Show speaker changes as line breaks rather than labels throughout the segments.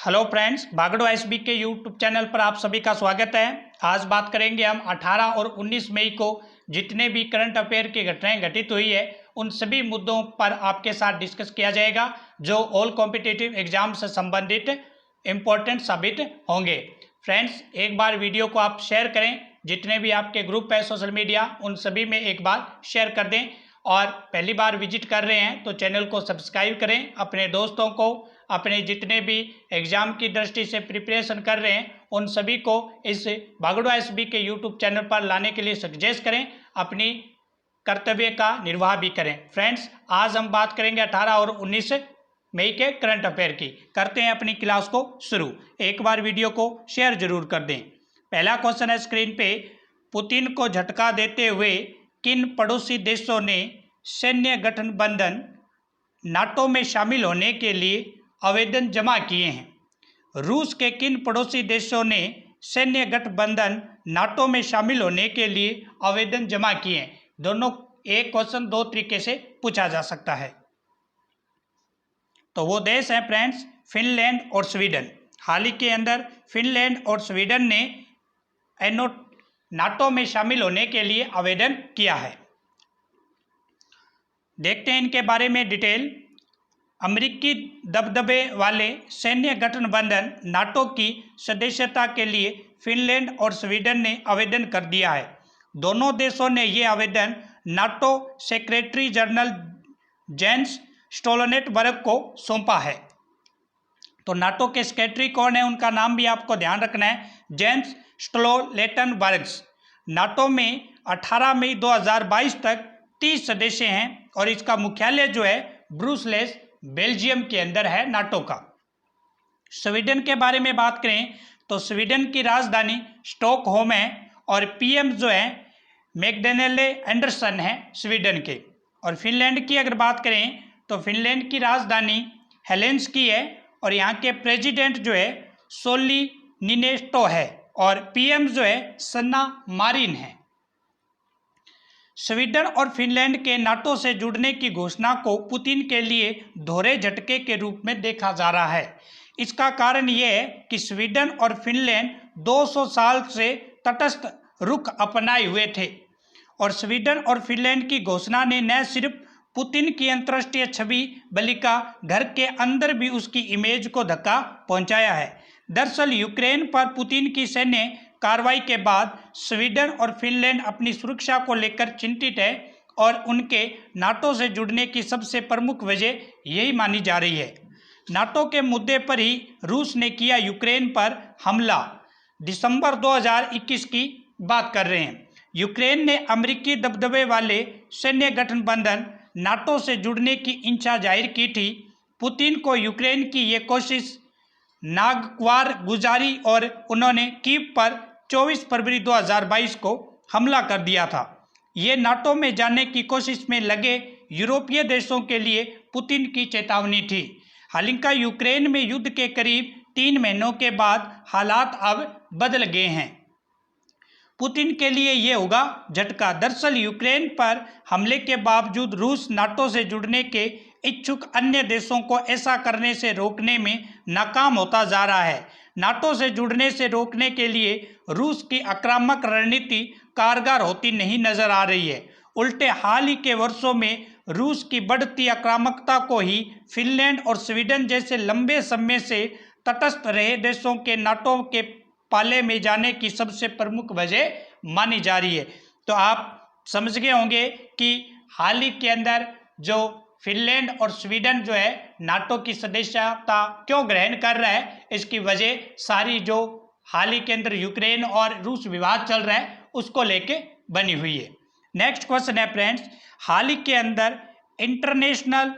Hello friends, बागड़ो SB के YouTube channel पर आप सभी का स्वागत है। आज बात करेंगे हम 18 और 19 मई को जितने भी करंट अफेयर की घटनाएं घटित हुई है उन सभी मुद्दों पर आपके साथ डिस्कस किया जाएगा जो ऑल कॉम्पिटिटिव एग्जाम से संबंधित इम्पोर्टेंट साबित होंगे। फ्रेंड्स, एक बार वीडियो को आप शेयर करें, जितने भी आपके ग्रुप है सोशल मीडिया उन सभी में एक बार शेयर कर दें और पहली बार विजिट कर रहे हैं तो चैनल को सब्सक्राइब करें। अपने दोस्तों को, अपने जितने भी एग्जाम की दृष्टि से प्रिपरेशन कर रहे हैं उन सभी को इस बागड़ो एसबी के यूट्यूब चैनल पर लाने के लिए सजेस्ट करें, अपनी कर्तव्य का निर्वाह भी करें। फ्रेंड्स, आज हम बात करेंगे 18 और 19 मई के करंट अफेयर की। करते हैं अपनी क्लास को शुरू। एक बार वीडियो को शेयर जरूर कर दें। पहला क्वेश्चन है स्क्रीन पे, पुतिन को झटका देते हुए किन पड़ोसी देशों ने सैन्य गठबंधन नाटो में शामिल होने के लिए आवेदन जमा किए हैं? रूस के किन पड़ोसी देशों ने सैन्य गठबंधन नाटो में शामिल होने के लिए आवेदन जमा किए हैं? दोनों एक क्वेश्चन दो तरीके से पूछा जा सकता है। तो वो देश है फ्रेंड्स फिनलैंड और स्वीडन। हाल ही के अंदर फिनलैंड और स्वीडन ने नाटो में शामिल होने के लिए आवेदन किया है। देखते हैं इनके बारे में डिटेल। अमेरिकी दबदबे वाले सैन्य गठबंधन नाटो की सदस्यता के लिए फिनलैंड और स्वीडन ने आवेदन कर दिया है। दोनों देशों ने ये आवेदन नाटो सेक्रेटरी जनरल जेंस स्टोलटनबर्ग को सौंपा है। तो नाटो के सेक्रेटरी कौन है, उनका नाम भी आपको ध्यान रखना है, जेंस स्टोलटनबर्ग। नाटो में 18 मई 2022 तक 30 सदस्य हैं और इसका मुख्यालय जो है ब्रुसेल्स बेल्जियम के अंदर है नाटो का। स्वीडन के बारे में बात करें तो स्वीडन की राजधानी स्टॉकहोम है और पीएम जो है मैग्डलेने एंडरसन है स्वीडन के। और फिनलैंड की अगर बात करें तो फिनलैंड की राजधानी हेलेंसिकी है और यहाँ के प्रेसिडेंट जो है सोली निनेस्टो है और पीएम जो है सन्ना मारिन है। स्वीडन और फिनलैंड के नाटो से जुड़ने की घोषणा को पुतिन के लिए दोहरे झटके के रूप में देखा जा रहा है। इसका कारण यह है कि स्वीडन और फिनलैंड 200 साल से तटस्थ रुख अपनाए हुए थे और स्वीडन और फिनलैंड की घोषणा ने न सिर्फ पुतिन की अंतर्राष्ट्रीय छवि बल्कि घर के अंदर भी उसकी इमेज को धक्का पहुंचाया है। दरअसल यूक्रेन पर पुतिन की सैन्य कार्रवाई के बाद स्वीडन और फिनलैंड अपनी सुरक्षा को लेकर चिंतित है और उनके नाटो से जुड़ने की सबसे प्रमुख वजह यही मानी जा रही है। नाटो के मुद्दे पर ही रूस ने किया यूक्रेन पर हमला। दिसंबर 2021 की बात कर रहे हैं। यूक्रेन ने अमेरिकी दबदबे वाले सैन्य गठबंधन नाटो से जुड़ने की इच्छा जाहिर की थी। पुतिन को यूक्रेन की ये कोशिश नागवार गुजारी और उन्होंने कीव पर 24 फरवरी 2022 को हमला कर दिया था। ये नाटो में जाने की कोशिश में लगे यूरोपीय देशों के लिए पुतिन की चेतावनी थी। हालांकि यूक्रेन में युद्ध के करीब 3 महीनों के बाद हालात अब बदल गए हैं। पुतिन के लिए ये होगा झटका। दरअसल यूक्रेन पर हमले के बावजूद रूस नाटो से जुड़ने के इच्छुक अन्य देशों को ऐसा करने से रोकने में नाकाम होता जा रहा है। नाटो से जुड़ने से रोकने के लिए रूस की आक्रामक रणनीति कारगर होती नहीं नजर आ रही है। उल्टे हाल ही के वर्षों में रूस की बढ़ती आक्रामकता को ही फिनलैंड और स्वीडन जैसे लंबे समय से तटस्थ रहे देशों के नाटो के पाले में जाने की सबसे प्रमुख वजह मानी जा रही है। तो आप समझ गए होंगे कि हाल ही के अंदर जो फिनलैंड और स्वीडन जो है नाटो की सदस्यता क्यों ग्रहण कर रहा है, इसकी वजह सारी जो हाल ही के अंदर यूक्रेन और रूस विवाद चल रहा है उसको लेके बनी हुई है। नेक्स्ट क्वेश्चन है फ्रेंड्स, हाल ही के अंदर इंटरनेशनल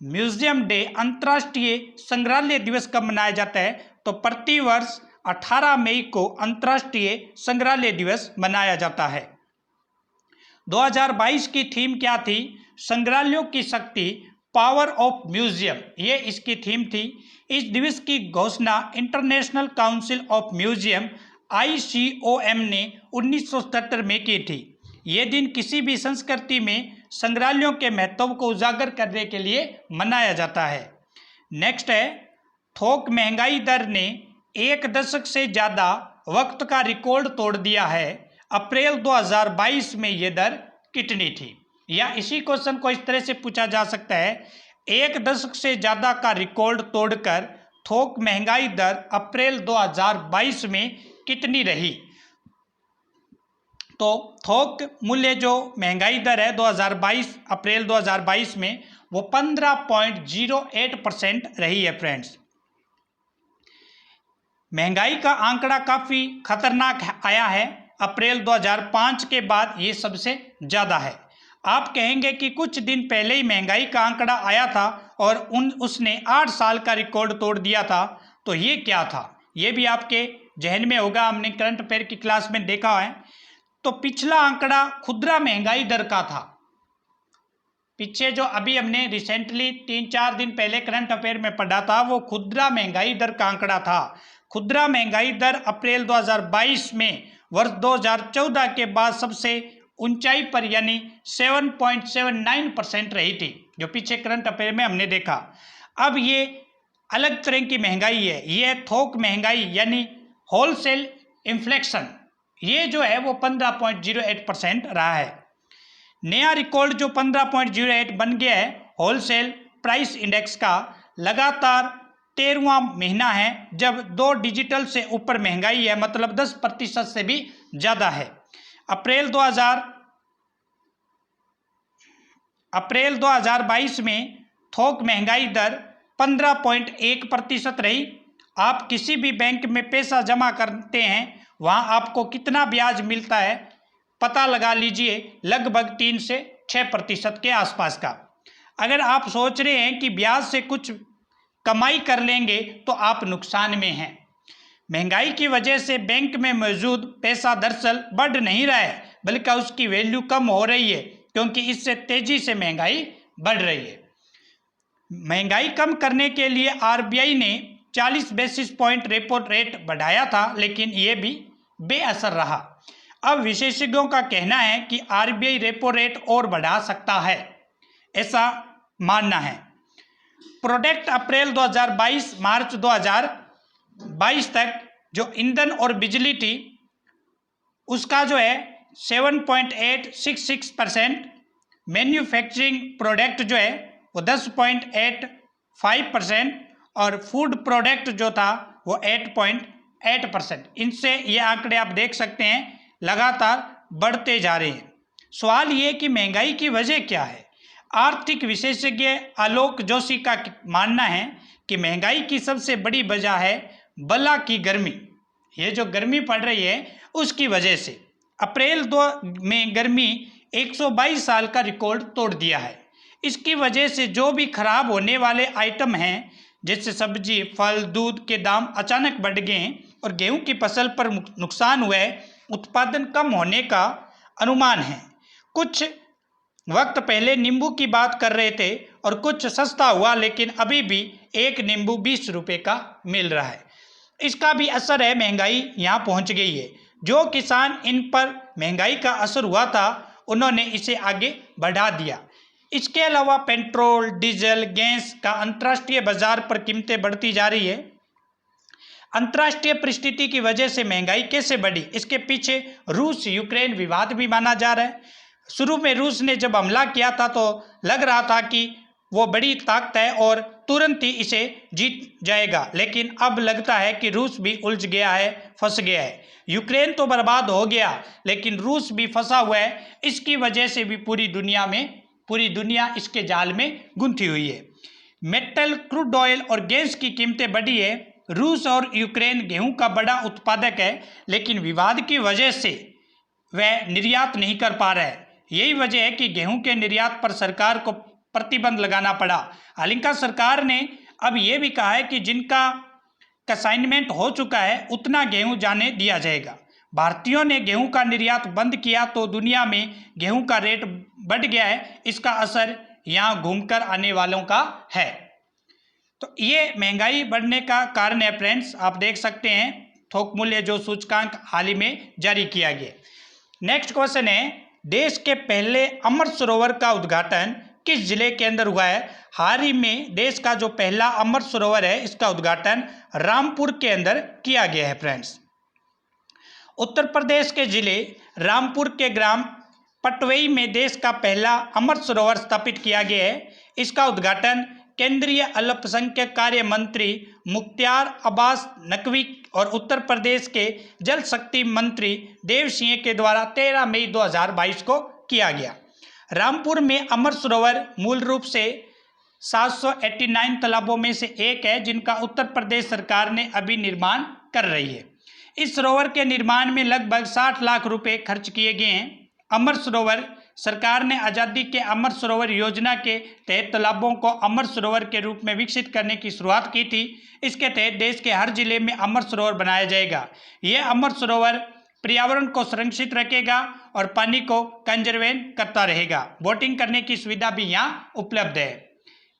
म्यूजियम डे अंतर्राष्ट्रीय संग्रहालय दिवस कब मनाया जाता है? तो प्रतिवर्ष 18 मई को अंतर्राष्ट्रीय संग्रहालय दिवस मनाया जाता है। 2022 की थीम क्या थी? संग्रहालयों की शक्ति, पावर ऑफ म्यूजियम, ये इसकी थीम थी। इस दिवस की घोषणा international council of museum ICOM ने 1977 में की थी। ये दिन किसी भी संस्कृति में संग्रहालयों के महत्व को उजागर करने के लिए मनाया जाता है। नेक्स्ट है थोक महंगाई दर ने एक दशक से ज़्यादा वक्त का रिकॉर्ड तोड़ दिया है। अप्रैल 2022 में ये दर कितनी थी? या इसी क्वेश्चन को इस तरह से पूछा जा सकता है, एक दशक से ज़्यादा का रिकॉर्ड तोड़कर थोक महंगाई दर अप्रैल 2022 में कितनी रही? तो थोक मूल्य जो महंगाई दर है 2022 अप्रैल 2022 में वो 15.08% रही है फ्रेंड्स। महंगाई का आंकड़ा काफ़ी खतरनाक आया है। अप्रैल 2005 के बाद ये सबसे ज़्यादा है। आप कहेंगे कि कुछ दिन पहले ही महंगाई का आंकड़ा आया था और उसने 8 साल का रिकॉर्ड तोड़ दिया था, तो ये क्या था? ये भी आपके जहन में होगा, हमने करंट अफेयर की क्लास में देखा है। तो पिछला आंकड़ा खुदरा महंगाई दर का था। पीछे जो अभी हमने रिसेंटली 3-4 दिन पहले करंट अफेयर में पढ़ा था, वो खुदरा महंगाई दर का आंकड़ा था। खुदरा महंगाई दर अप्रैल 2022 में वर्ष 2014 के बाद सबसे ऊंचाई पर यानी 7.79% रही थी, जो पीछे करंट अफेयर में हमने देखा। अब ये अलग तरह की महंगाई है, ये थोक महंगाई यानी होलसेल इन्फ्लेशन, ये जो है वो 15.08% रहा है। नया रिकॉर्ड जो 15.08 बन गया है होलसेल प्राइस इंडेक्स का, लगातार 13वां महीना है जब 2 डिजिटल से ऊपर महंगाई है, मतलब 10% से भी ज़्यादा है। अप्रैल 2022 में थोक महंगाई दर 15.1% रही। आप किसी भी बैंक में पैसा जमा करते हैं, वहाँ आपको कितना ब्याज मिलता है पता लगा लीजिए, लगभग 3 से 6% के आसपास का। अगर आप सोच रहे हैं कि ब्याज से कुछ कमाई कर लेंगे तो आप नुकसान में हैं। महंगाई की वजह से बैंक में मौजूद पैसा दरअसल बढ़ नहीं रहा है, बल्कि उसकी वैल्यू कम हो रही है, क्योंकि इससे तेजी से महंगाई बढ़ रही है। महंगाई कम करने के लिए आरबीआई ने 40 बेसिस पॉइंट रेपो रेट बढ़ाया था, लेकिन ये भी बेअसर रहा। अब विशेषज्ञों का कहना है कि आरबीआई रेपो रेट और बढ़ा सकता है, ऐसा मानना है। प्रोडक्ट अप्रैल 2022 मार्च 2022 तक जो ईंधन और बिजली थी उसका जो है 7.866%, मैन्युफैक्चरिंग प्रोडक्ट जो है वो 10.85% और फूड प्रोडक्ट जो था वो 8.8%। इनसे ये आंकड़े आप देख सकते हैं लगातार बढ़ते जा रहे हैं। सवाल ये कि महंगाई की वजह क्या है? आर्थिक विशेषज्ञ आलोक जोशी का मानना है कि महंगाई की सबसे बड़ी वजह है बला की गर्मी। ये जो गर्मी पड़ रही है उसकी वजह से अप्रैल 2 में गर्मी 122 साल का रिकॉर्ड तोड़ दिया है। इसकी वजह से जो भी खराब होने वाले आइटम हैं, जैसे सब्जी, फल, दूध के दाम अचानक बढ़ गए और गेहूं की फसल पर नुकसान हुआ है। उत्पादन कम होने का अनुमान है। कुछ वक्त पहले नींबू की बात कर रहे थे और कुछ सस्ता हुआ, लेकिन अभी भी एक नींबू 20 रुपये का मिल रहा है। इसका भी असर है, महंगाई यहाँ पहुँच गई है। जो किसान इन पर महंगाई का असर हुआ था उन्होंने इसे आगे बढ़ा दिया। इसके अलावा पेट्रोल, डीजल, गैस का अंतर्राष्ट्रीय बाजार पर कीमतें बढ़ती जा रही है। अंतर्राष्ट्रीय परिस्थिति की वजह से महंगाई कैसे बढ़ी, इसके पीछे रूस यूक्रेन विवाद भी माना जा रहा है। शुरू में रूस ने जब हमला किया था तो लग रहा था कि वो बड़ी ताकत है और तुरंत ही इसे जीत जाएगा, लेकिन अब लगता है कि रूस भी उलझ गया है, फंस गया है। यूक्रेन तो बर्बाद हो गया, लेकिन रूस भी फंसा हुआ है। इसकी वजह से भी पूरी दुनिया इसके जाल में गुंथी हुई है। मेटल, क्रूड ऑयल और गैस की कीमतें बढ़ी है। रूस और यूक्रेन गेहूं का बड़ा उत्पादक है, लेकिन विवाद की वजह से वह निर्यात नहीं कर पा रहा है। यही वजह है कि गेहूं के निर्यात पर सरकार को प्रतिबंध लगाना पड़ा। हालांकि सरकार ने अब यह भी कहा है कि जिनका कंसाइनमेंट हो चुका है उतना गेहूं जाने दिया जाएगा। भारतीयों ने गेहूं का निर्यात बंद किया तो दुनिया में गेहूं का रेट बढ़ गया है। इसका असर यहाँ घूमकर आने वालों का है। तो ये महंगाई बढ़ने का कारण है फ्रेंड्स। आप देख सकते हैं थोक मूल्य जो सूचकांक हाल ही में जारी किया गया। नेक्स्ट क्वेश्चन है, देश के पहले अमृत सरोवर का उद्घाटन किस जिले के अंदर हुआ है? हाल ही में देश का जो पहला अमृत सरोवर है इसका उद्घाटन रामपुर के अंदर किया गया है फ्रेंड्स। उत्तर प्रदेश के जिले रामपुर के ग्राम पटवई में देश का पहला अमृत सरोवर स्थापित किया गया है। इसका उद्घाटन केंद्रीय अल्पसंख्यक कार्य मंत्री मुख्तार अब्बास नकवी और उत्तर प्रदेश के जल शक्ति मंत्री देव सिंह के द्वारा 13 मई 2022 को किया गया। रामपुर में अमृत सरोवर मूल रूप से 789 तालाबों में से एक है, जिनका उत्तर प्रदेश सरकार ने अभी निर्माण कर रही है। इस सरोवर के निर्माण में लगभग 60 लाख रुपए खर्च किए गए हैं। अमृत सरोवर सरकार ने आज़ादी के अमृत सरोवर योजना के तहत तालाबों को अमृत सरोवर के रूप में विकसित करने की शुरुआत की थी। इसके तहत देश के हर जिले में अमृत सरोवर बनाया जाएगा। यह अमृत सरोवर पर्यावरण को संरक्षित रखेगा और पानी को कंजर्वेन करता रहेगा। बोटिंग करने की सुविधा भी यहाँ उपलब्ध है।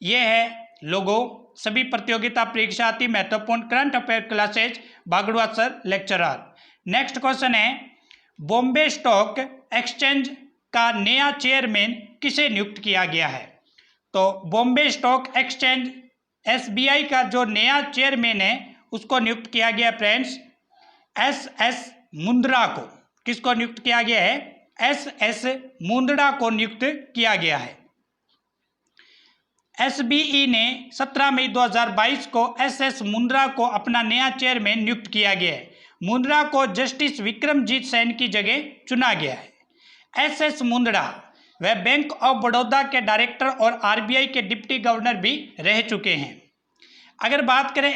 यह है लोगों सभी प्रतियोगिता परीक्षा अति महत्वपूर्ण current affair classes Bagdua sir lecturer. Next question है, बॉम्बे स्टॉक एक्सचेंज का नया चेयरमैन किसे नियुक्त किया गया है? तो बॉम्बे स्टॉक एक्सचेंज SBI का जो नया चेयरमैन है उसको नियुक्त किया गया फ्रेंड्स SS मुंद्रा को। किसको नियुक्त किया गया है? SS मुंद्रा को नियुक्त किया गया है। SBI ने 17 मई 2022 को SS मुंद्रा को अपना नया चेयरमैन नियुक्त किया गया है। मुंद्रा को जस्टिस विक्रमजीत सैन की जगह चुना गया है। SS मुंद्रा वह बैंक ऑफ बड़ौदा के डायरेक्टर और RBI के डिप्टी गवर्नर भी रह चुके हैं। अगर बात करें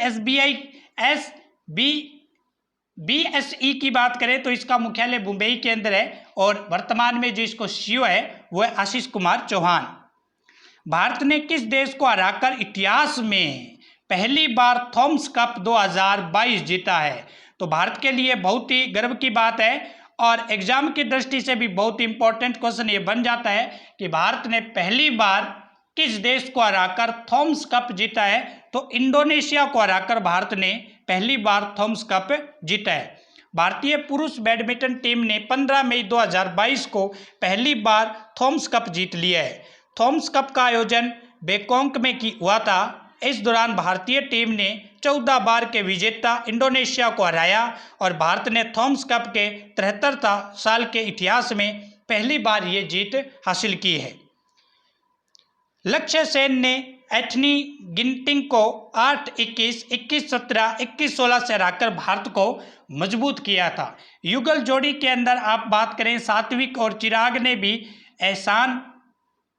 BSE की बात करें तो इसका मुख्यालय मुंबई के अंदर है और वर्तमान में जो इसको CEO है वो है आशीष कुमार चौहान। भारत ने किस देश को हराकर इतिहास में पहली बार थॉमस कप 2022 जीता है? तो भारत के लिए बहुत ही गर्व की बात है और एग्जाम की दृष्टि से भी बहुत इंपॉर्टेंट क्वेश्चन ये बन जाता है कि भारत ने पहली बार किस देश को हराकर थॉमस कप जीता है? तो इंडोनेशिया को हराकर भारत ने पहली बार थॉमस कप जीता है। भारतीय पुरुष बैडमिंटन टीम ने 15 मई 2022 को पहली बार थॉमस कप जीत लिया है। थॉमस कप का आयोजन बैंकॉक में हुआ था। इस दौरान भारतीय टीम ने 14 बार के विजेता इंडोनेशिया को हराया और भारत ने थॉमस कप के 73 साल के इतिहास में पहली बार ये जीत हासिल की है। लक्ष्य सेन ने एथनी गिंटिंग को 8-21, 21-17, 21-16 से हराकर भारत को मजबूत किया था। युगल जोड़ी के अंदर आप बात करें सात्विक और चिराग ने भी एहसान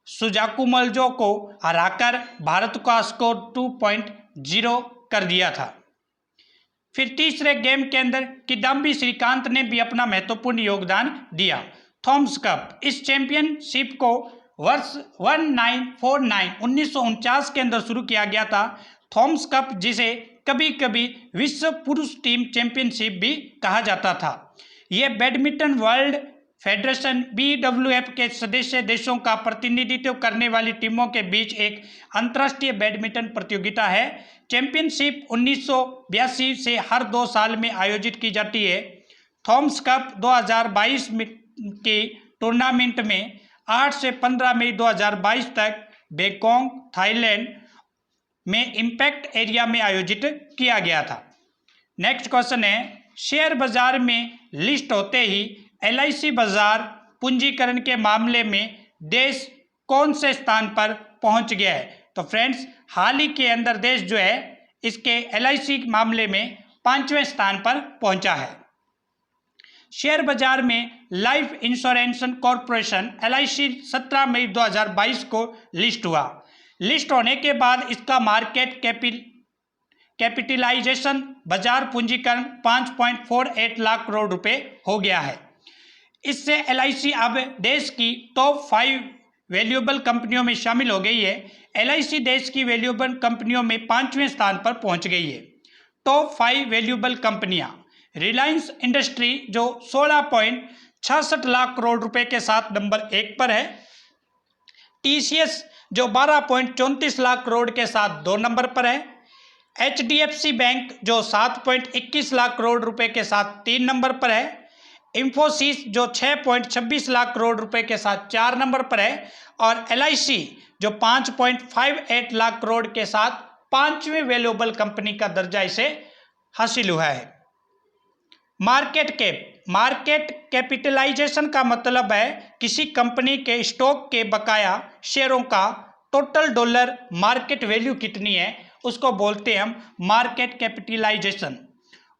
सुजाकुमल्जो को हराकर भारत का स्कोर 2.0 कर दिया था। फिर तीसरे गेम के अंदर किदाम्बी श्रीकांत ने भी अपना महत्वपूर्ण योगदान दिया। थॉमस कप इस चैंपियनशिप को वर्ष 1949 के अंदर शुरू किया गया था। थॉमस कप जिसे कभी कभी विश्व पुरुष टीम चैंपियनशिप भी कहा जाता था। यह बैडमिंटन वर्ल्ड फेडरेशन BWF के सदस्य देशों का प्रतिनिधित्व करने वाली टीमों के बीच एक अंतर्राष्ट्रीय बैडमिंटन प्रतियोगिता है। चैंपियनशिप 1982 से हर 2 साल में आयोजित की जाती है। थॉमस कप 2022 के टूर्नामेंट में 8 से 15 मई 2022 तक बैंकॉक थाईलैंड में इम्पैक्ट एरिया में आयोजित किया गया था। नेक्स्ट क्वेश्चन है, शेयर बाजार में लिस्ट होते ही LIC बाजार पूंजीकरण के मामले में देश कौन से स्थान पर पहुंच गया है? तो फ्रेंड्स हाल ही के अंदर देश जो है इसके LIC मामले में 5वें स्थान पर पहुंचा है। शेयर बाजार में लाइफ इंश्योरेंस कॉरपोरेशन LIC 17 मई 2022 को लिस्ट हुआ। लिस्ट होने के बाद इसका मार्केट कैपिटलाइजेशन बाजार पूंजीकरण 5.48 लाख करोड़ रुपए हो गया है। इससे LIC अब देश की टॉप 5 वैल्यूएबल कंपनियों में शामिल हो गई है। LIC देश की वैल्यूएबल कंपनियों में 5वें स्थान पर पहुंच गई है। टॉप 5 वैल्यूएबल कंपनियां रिलायंस इंडस्ट्री जो 16.66 लाख करोड़ रुपए के साथ नंबर 1 पर है। TCS जो 12.34 लाख करोड़ के साथ 2 नंबर पर है। HDFC बैंक जो 7.21 लाख करोड़ रुपए के साथ 3 नंबर पर है। इंफोसिस जो 6.26 लाख करोड़ रुपए के साथ 4 नंबर पर है, और LIC जो 5.58 लाख करोड़ के साथ 5वीं वैल्यूएबल कंपनी का दर्जा इसे हासिल हुआ है। मार्केट कैपिटलाइजेशन का मतलब है किसी कंपनी के स्टॉक के बकाया शेयरों का टोटल डॉलर मार्केट वैल्यू कितनी है, उसको बोलते हैं हम मार्केट कैपिटलाइजेशन।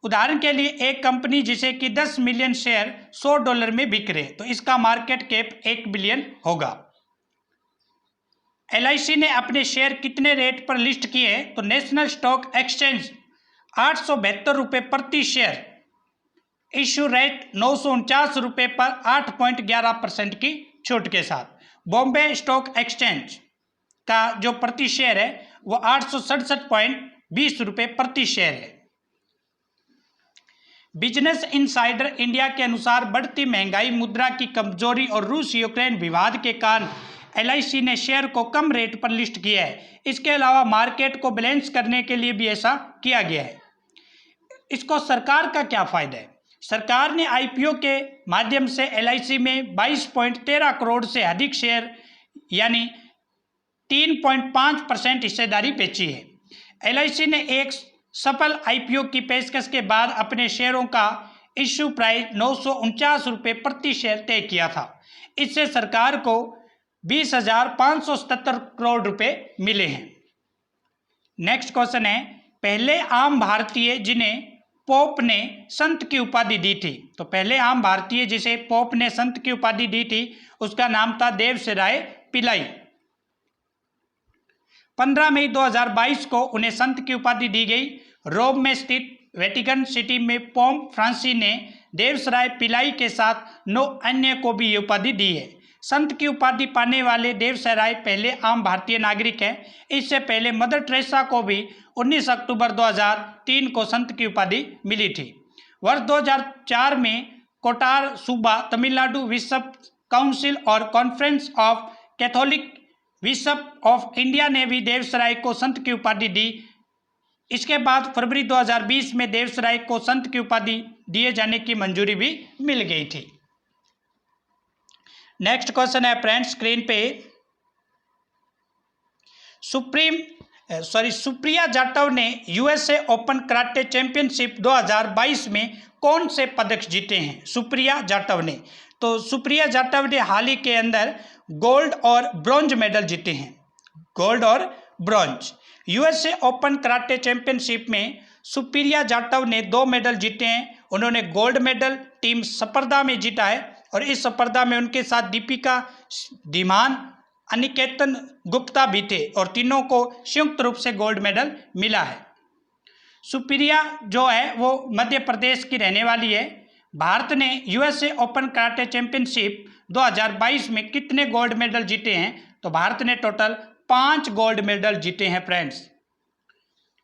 उदाहरण के लिए एक कंपनी जिसे कि 10 मिलियन शेयर $100 में बिक रहे, तो इसका मार्केट कैप 1 बिलियन होगा। LIC ने अपने शेयर कितने रेट पर लिस्ट किए, तो नेशनल स्टॉक एक्सचेंज 872 रुपये प्रति शेयर, इश्यू रेट 949 रुपये पर 8.11% की छूट के साथ। बॉम्बे स्टॉक एक्सचेंज का जो प्रति शेयर है वो 867.20 रुपये प्रति शेयर है। बिजनेस इनसाइडर इंडिया के अनुसार बढ़ती महंगाई, मुद्रा की कमजोरी और रूस यूक्रेन विवाद के कारण LIC ने शेयर को कम रेट पर लिस्ट किया है। इसके अलावा मार्केट को बैलेंस करने के लिए भी ऐसा किया गया है। इसको सरकार का क्या फायदा है? सरकार ने IPO के माध्यम से LIC में 22.13 करोड़ से अधिक शेयर यानी 3.5% हिस्सेदारी बेची है। LIC ने एक सफल IPO की पेशकश के बाद अपने शेयरों का इश्यू प्राइस 949 रुपये प्रति शेयर तय किया था। इससे सरकार को 20,577 करोड़ रुपए मिले हैं। नेक्स्ट क्वेश्चन है, पहले आम भारतीय जिन्हें पोप ने संत की उपाधि दी थी, तो पहले आम भारतीय जिसे पोप ने संत की उपाधि दी थी उसका नाम था देवसराय पिल्लाई। 15 मई 2022 को उन्हें संत की उपाधि दी गई। रोम में स्थित वेटिकन सिटी में पोप फ्रांसिस ने देवसराय पिल्लाई के साथ 9 अन्य को भी ये उपाधि दी है। संत की उपाधि पाने वाले देवसराय पहले आम भारतीय नागरिक हैं। इससे पहले मदर टेरेसा को भी 19 अक्टूबर 2003 को संत की उपाधि मिली थी। वर्ष 2004 में कोटार सूबा तमिलनाडु बिशप काउंसिल और conference of Catholic bishop of India ने भी देवसराय को संत की उपाधि दी। इसके बाद फरवरी 2020 में देवसराय को संत की उपाधि दिए जाने की मंजूरी भी मिल गई थी। नेक्स्ट क्वेश्चन है फ्रेंड्स स्क्रीन पे, सुप्रिया जाटव ने USA ओपन कराटे चैंपियनशिप 2022 में कौन से पदक जीते हैं? सुप्रिया जाटव ने, तो सुप्रिया जाटव ने हाल ही के अंदर गोल्ड और ब्रॉन्ज मेडल जीते हैं। गोल्ड और bronze. USA open karate championship में सुप्रिया जाटव ने 2 मेडल जीते हैं। उन्होंने गोल्ड मेडल टीम स्पर्धा में जीता है और इस स्पर्धा में उनके साथ दीपिका धीमान, अनिकेतन गुप्ता भी थे और तीनों को संयुक्त रूप से गोल्ड मेडल मिला है। सुप्रिया जो है वो मध्य प्रदेश की रहने वाली है। भारत ने USA ओपन कराटे चैंपियनशिप 2022 में कितने गोल्ड मेडल जीते हैं? तो भारत ने टोटल 5 गोल्ड मेडल जीते हैं फ्रेंड्स।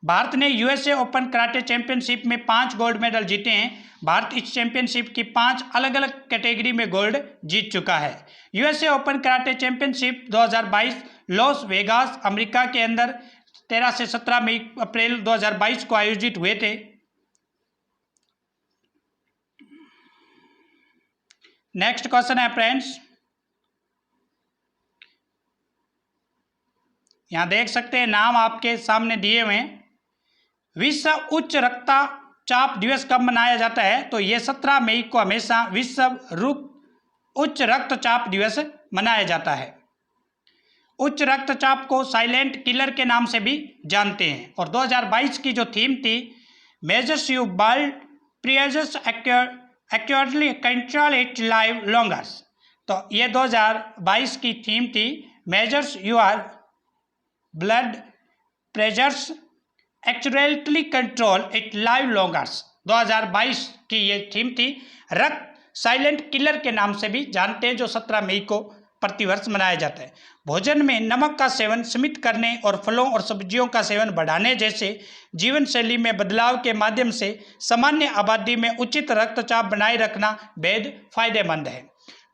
भारत ने USA ओपन कराटे चैंपियनशिप में 5 गोल्ड मेडल जीते हैं। भारत इस चैंपियनशिप की 5 अलग अलग कैटेगरी में गोल्ड जीत चुका है। USA open karate championship 2022 Las Vegas America के अंदर 13 से 17 मई अप्रैल 2022 को आयोजित हुए थे। नेक्स्ट क्वेश्चन है फ्रेंड्स, यहां देख सकते हैं नाम आपके सामने दिए हुए हैं। विश्व उच्च रक्तचाप दिवस कब मनाया जाता है? तो ये 17 मई को हमेशा विश्व उच्च रक्तचाप दिवस मनाया जाता है। उच्च रक्तचाप को साइलेंट किलर के नाम से भी जानते हैं। और 2022 की जो थीम थी measures you blood pressures accurately control it live लॉन्गर्स, तो ये 2022 की थीम थी measures your blood pressures accurately control it live लॉन्गर्स। 2022 की ये थीम थी। रक्त साइलेंट किलर के नाम से भी जानते हैं, जो 17 मई को प्रतिवर्ष मनाया जाता है। भोजन में नमक का सेवन सीमित करने और फलों और सब्जियों का सेवन बढ़ाने जैसे जीवन शैली में बदलाव के माध्यम से सामान्य आबादी में उचित रक्तचाप बनाए रखना बेहद फायदेमंद है।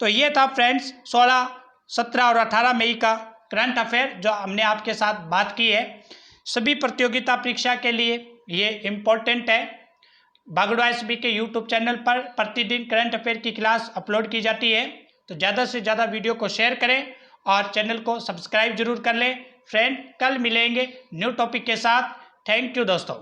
तो ये था फ्रेंड्स 16, 17 और 18 मई का करंट अफेयर जो हमने आपके साथ बात की है। सभी प्रतियोगिता परीक्षा के लिए ये इम्पोर्टेंट है। भागड़ू एसबी के यूट्यूब चैनल पर प्रतिदिन करंट अफेयर की क्लास अपलोड की जाती है। तो ज़्यादा से ज़्यादा वीडियो को शेयर करें और चैनल को सब्सक्राइब जरूर कर लें। फ्रेंड, कल मिलेंगे न्यू टॉपिक के साथ। थैंक यू दोस्तों।